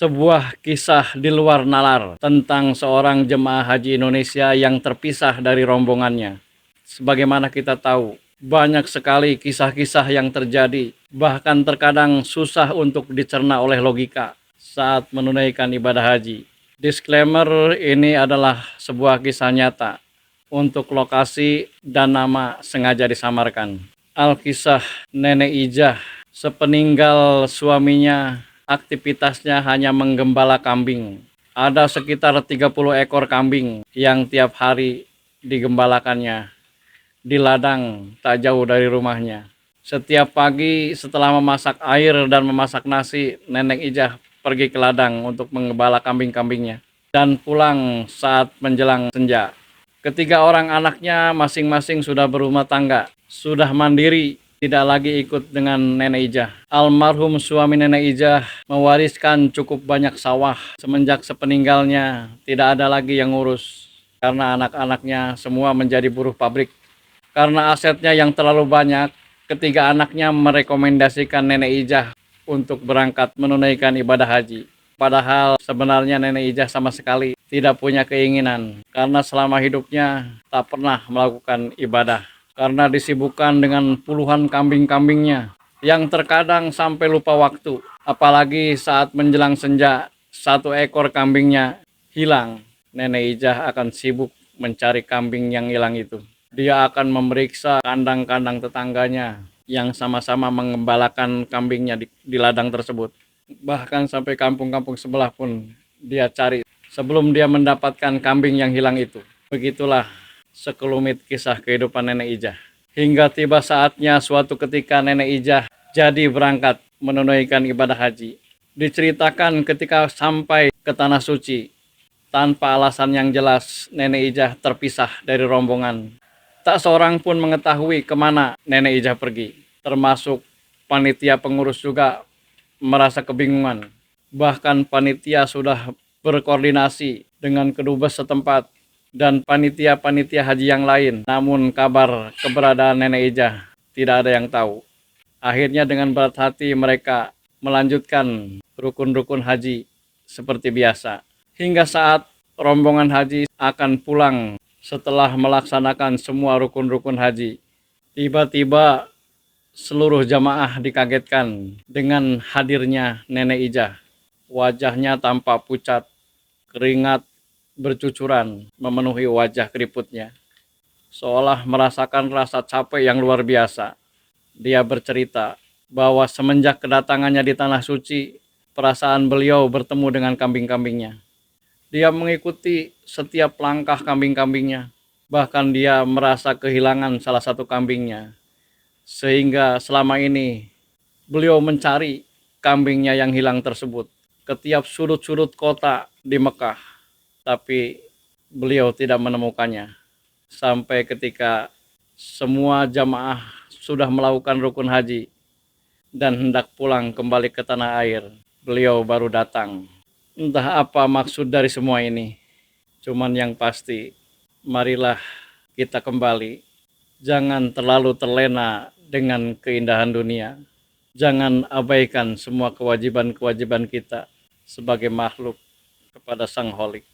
Sebuah kisah di luar nalar tentang seorang jemaah haji Indonesia yang terpisah dari rombongannya. Sebagaimana kita tahu, banyak sekali kisah-kisah yang terjadi, bahkan terkadang susah untuk dicerna oleh logika saat menunaikan ibadah haji. Disclaimer, ini adalah sebuah kisah nyata. Untuk lokasi dan nama sengaja disamarkan. Alkisah Nenek Ijah, sepeninggal suaminya, aktivitasnya hanya menggembala kambing. Ada sekitar 30 ekor kambing yang tiap hari digembalakannya di ladang tak jauh dari rumahnya. Setiap pagi setelah memasak air dan memasak nasi, Nenek Ijah pergi ke ladang untuk menggembala kambing-kambingnya dan pulang saat menjelang senja. Ketiga orang anaknya masing-masing sudah berumah tangga, sudah mandiri, tidak lagi ikut dengan Nenek Ijah. Almarhum suami Nenek Ijah mewariskan cukup banyak sawah. Semenjak sepeninggalnya, tidak ada lagi yang ngurus, karena anak-anaknya semua menjadi buruh pabrik. Karena asetnya yang terlalu banyak, ketiga anaknya merekomendasikan Nenek Ijah untuk berangkat menunaikan ibadah haji. Padahal sebenarnya Nenek Ijah sama sekali tidak punya keinginan, karena selama hidupnya tak pernah melakukan ibadah. Karena disibukkan dengan puluhan kambing-kambingnya, yang terkadang sampai lupa waktu. Apalagi saat menjelang senja, satu ekor kambingnya hilang. Nenek Ijah akan sibuk mencari kambing yang hilang itu. Dia akan memeriksa kandang-kandang tetangganya yang sama-sama mengembalakan kambingnya di ladang tersebut. Bahkan sampai kampung-kampung sebelah pun dia cari sebelum dia mendapatkan kambing yang hilang itu. Begitulah sekelumit kisah kehidupan Nenek Ijah. Hingga tiba saatnya suatu ketika Nenek Ijah jadi berangkat menunaikan ibadah haji. Diceritakan ketika sampai ke Tanah Suci, tanpa alasan yang jelas Nenek Ijah terpisah dari rombongan. Tak seorang pun mengetahui kemana Nenek Ijah pergi. Termasuk panitia pengurus juga merasa kebingungan. Bahkan panitia sudah berkoordinasi dengan kedubes setempat dan panitia-panitia haji yang lain. Namun kabar keberadaan Nenek Ijah tidak ada yang tahu. Akhirnya dengan berat hati mereka melanjutkan rukun-rukun haji seperti biasa. Hingga saat rombongan haji akan pulang setelah melaksanakan semua rukun-rukun haji, tiba-tiba seluruh jamaah dikagetkan dengan hadirnya Nenek Ijah. Wajahnya tampak pucat, keringat bercucuran memenuhi wajah keriputnya. Seolah merasakan rasa capek yang luar biasa. Dia bercerita bahwa semenjak kedatangannya di Tanah Suci, perasaan beliau bertemu dengan kambing-kambingnya. Dia mengikuti setiap langkah kambing-kambingnya. Bahkan dia merasa kehilangan salah satu kambingnya. Sehingga selama ini beliau mencari kambingnya yang hilang tersebut ke tiap sudut-sudut kota di Mekah, tapi beliau tidak menemukannya. Sampai ketika semua jamaah sudah melakukan rukun haji dan hendak pulang kembali ke tanah air, beliau baru datang. Entah apa maksud dari semua ini, cuman yang pasti, marilah kita kembali. Jangan terlalu terlena dengan keindahan dunia. Jangan abaikan semua kewajiban-kewajiban kita sebagai makhluk kepada Sang Holik.